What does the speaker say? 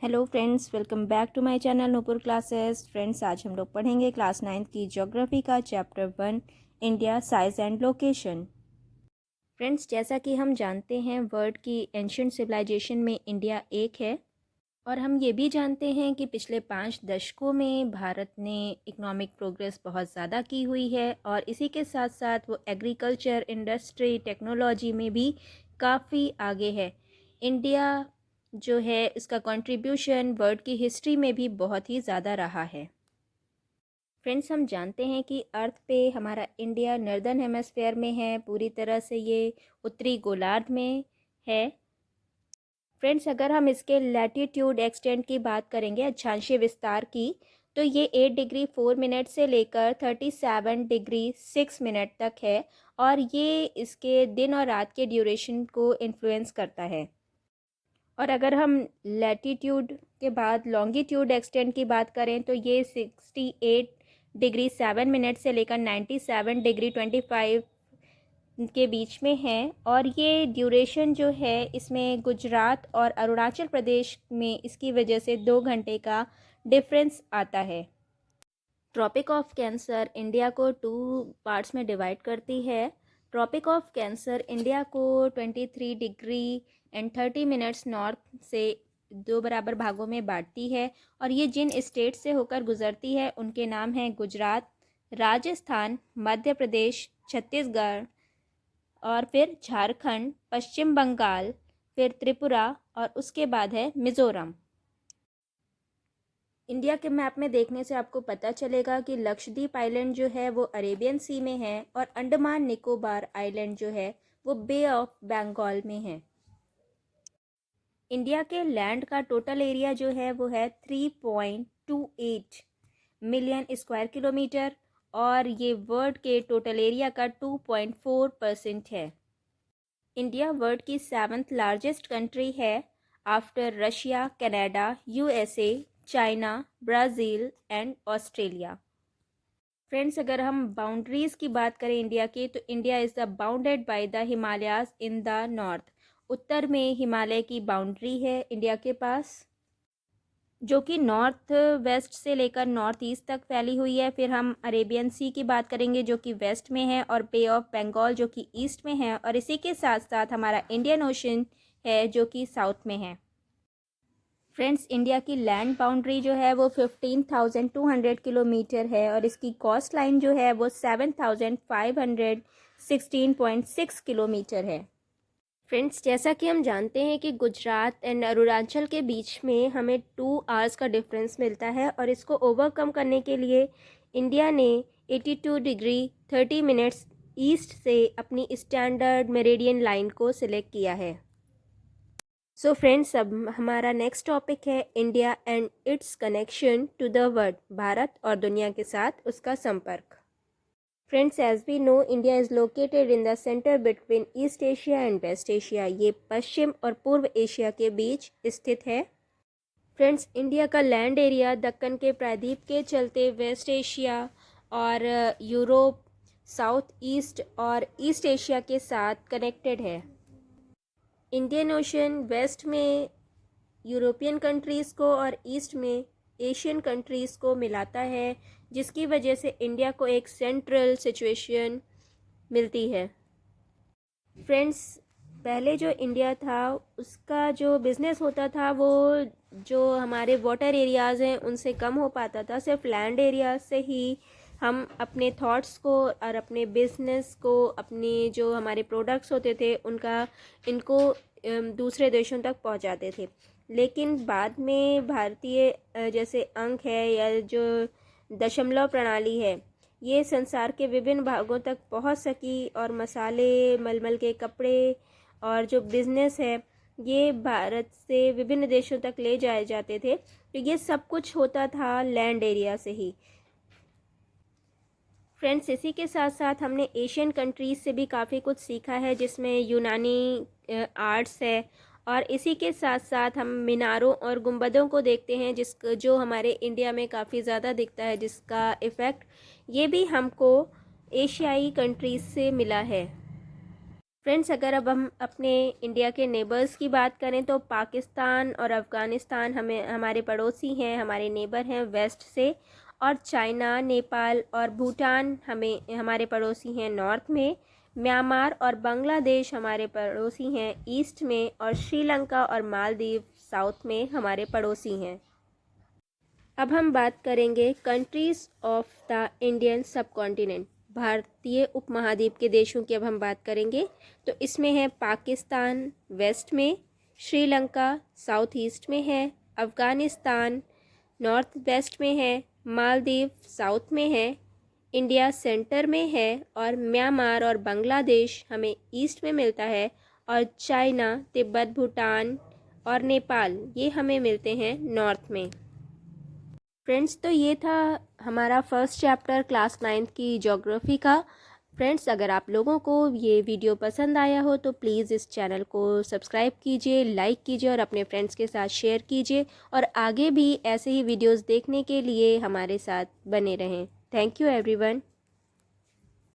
Hello friends, welcome back to my channel Nupur classes. Friends, आज हम लोग पढ़ेंगे क्लास 9 की ज्योग्राफी का chapter 1 India size and location. Friends, जैसा कि हम जानते हैं वर्ल्ड की एंशियंट सिविलाइजेशन में इंडिया एक है और हम ये भी जानते हैं कि पिछले 5 दशकों में भारत ने इकोनॉमिक प्रोग्रेस बहुत ज़्यादा की हुई है और इसी के साथ साथ वो एग्रीकल्चर, इंडस्ट्री, टेक्नोलॉजी में भी काफ़ी आगे है। इंडिया जो है इसका कंट्रीब्यूशन वर्ल्ड की हिस्ट्री में भी बहुत ही ज़्यादा रहा है। फ्रेंड्स, हम जानते हैं कि अर्थ पे हमारा इंडिया नॉर्दर्न हेमिस्फेयर में है, पूरी तरह से ये उत्तरी गोलार्ध में है। फ्रेंड्स, अगर हम इसके लैटिट्यूड एक्सटेंट की बात करेंगे, अक्षांशीय विस्तार की, तो ये 8 डिग्री 4 मिनट से लेकर 37 डिग्री 6 मिनट तक है और ये इसके दिन और रात के ड्यूरेशन को इन्फ्लुएंस करता है। और अगर हम लैटिट्यूड के बाद लॉन्गिट्यूड एक्सटेंट की बात करें तो ये 68 डिग्री 7 मिनट से लेकर 97 डिग्री 25 के बीच में है और ये ड्यूरेशन जो है इसमें गुजरात और अरुणाचल प्रदेश में इसकी वजह से 2 घंटे का डिफरेंस आता है। ट्रॉपिक ऑफ कैंसर इंडिया को 2 पार्ट्स में डिवाइड करती है। ट्रॉपिक ऑफ कैंसर इंडिया को 23 डिग्री एंड 30 मिनट्स नॉर्थ से 2 बराबर भागों में बांटती है और ये जिन स्टेट से होकर गुजरती है उनके नाम हैं गुजरात, राजस्थान, मध्य प्रदेश, छत्तीसगढ़ और फिर झारखंड, पश्चिम बंगाल, फिर त्रिपुरा और उसके बाद है मिज़ोरम। इंडिया के मैप में देखने से आपको पता चलेगा कि लक्षद्वीप आइलैंड जो है वो अरेबियन सी में है और अंडमान निकोबार आइलैंड जो है वो बे ऑफ बंगाल में है। इंडिया के लैंड का टोटल एरिया जो है वो है 3.28 मिलियन स्क्वायर किलोमीटर और ये वर्ल्ड के टोटल एरिया का 2.4% है। इंडिया वर्ल्ड की 7th लार्जेस्ट कंट्री है after Russia, Canada, USA, China, Brazil and Australia. Friends, अगर हम बाउंड्रीज़ की बात करें इंडिया की, तो India is the bounded by the Himalayas in the north. उत्तर में हिमालय की बाउंड्री है इंडिया के पास, जो कि नॉर्थ वेस्ट से लेकर नॉर्थ ईस्ट तक फैली हुई है। फिर हम अरेबियन सी की बात करेंगे जो कि वेस्ट में है और बे ऑफ बंगाल जो कि ईस्ट में है और इसी के साथ साथ हमारा इंडियन ओशन है जो कि साउथ में है। फ्रेंड्स, इंडिया की लैंड बाउंड्री जो है वो 15,200 किलोमीटर है और इसकी कोस्ट लाइन जो है वो 7,516.6 किलोमीटर है। फ्रेंड्स, जैसा कि हम जानते हैं कि गुजरात एंड अरुणाचल के बीच में हमें 2 आवर्स का डिफरेंस मिलता है और इसको ओवरकम करने के लिए इंडिया ने 82 डिग्री 30 मिनट्स ईस्ट से अपनी स्टैंडर्ड मेरिडियन लाइन को सिलेक्ट किया है। सो फ्रेंड्स, अब हमारा नेक्स्ट टॉपिक है India and its connection to the world, Bharat और दुनिया के साथ उसका संपर्क। Friends, as we know India is located in the centre between east Asia and west Asia. ये पश्चिम और पूर्व एशिया के बीच स्थित है। फ्रेंड्स, इंडिया का लैंड एरिया दक्कन के प्रायद्वीप के चलते वेस्ट एशिया और यूरोप, साउथ ईस्ट और ईस्ट एशिया के साथ कनेक्टेड है। इंडियन ओशन वेस्ट में यूरोपियन कंट्रीज़ को और ईस्ट में एशियन कंट्रीज़ को मिलाता है, जिसकी वजह से इंडिया को एक सेंट्रल सिचुएशन मिलती है। फ्रेंड्स, पहले जो इंडिया था उसका जो बिज़नेस होता था वो जो हमारे वाटर एरियाज़ हैं उनसे कम हो पाता था। सिर्फ लैंड एरिया से ही हम अपने थॉट्स को और अपने बिजनेस को, अपने जो हमारे प्रोडक्ट्स होते थे इनको दूसरे देशों तक पहुंचाते थे। लेकिन बाद में भारतीय जैसे अंक है या जो दशमलव प्रणाली है, ये संसार के विभिन्न भागों तक पहुंच सकी और मसाले, मलमल के कपड़े और जो बिज़नेस है ये भारत से विभिन्न देशों तक ले जाए जाते थे। तो ये सब कुछ होता था लैंड एरिया से ही। फ्रेंड्स, इसी के साथ साथ हमने एशियन कंट्रीज़ से भी काफ़ी कुछ सीखा है, जिसमें यूनानी आर्ट्स है और इसी के साथ साथ हम मीनारों और गुंबदों को देखते हैं जो हमारे इंडिया में काफ़ी ज़्यादा दिखता है, जिसका इफ़ेक्ट ये भी हमको एशियाई कंट्रीज़ से मिला है। फ्रेंड्स, अगर अब हम अपने इंडिया के नेबर्स की बात करें तो पाकिस्तान और अफ़गानिस्तान हमारे पड़ोसी हैं, हमारे नेबर हैं वेस्ट से। और चाइना, नेपाल और भूटान हमारे पड़ोसी हैं नॉर्थ में। म्यांमार और बांग्लादेश हमारे पड़ोसी हैं ईस्ट में। और श्रीलंका और मालदीव साउथ में हमारे पड़ोसी हैं। अब हम बात करेंगे कंट्रीज़ ऑफ द इंडियन सब कॉन्टिनेंट, भारतीय उपमहाद्वीप के देशों की अब हम बात करेंगे। तो इसमें है पाकिस्तान वेस्ट में, श्रीलंका साउथ ईस्ट में है, अफ़गानिस्तान नॉर्थ वेस्ट में है, मालदीव साउथ में है, इंडिया सेंटर में है, और म्यांमार और बांग्लादेश हमें ईस्ट में मिलता है, और चाइना, तिब्बत, भूटान और नेपाल ये हमें मिलते हैं नॉर्थ में। फ्रेंड्स, तो ये था हमारा फर्स्ट चैप्टर क्लास 9 की ज्योग्राफी का। फ्रेंड्स, अगर आप लोगों को ये वीडियो पसंद आया हो तो प्लीज़ इस चैनल को सब्सक्राइब कीजिए, लाइक कीजिए और अपने फ्रेंड्स के साथ शेयर कीजिए। और आगे भी ऐसे ही वीडियोस देखने के लिए हमारे साथ बने रहें। Thank you everyone.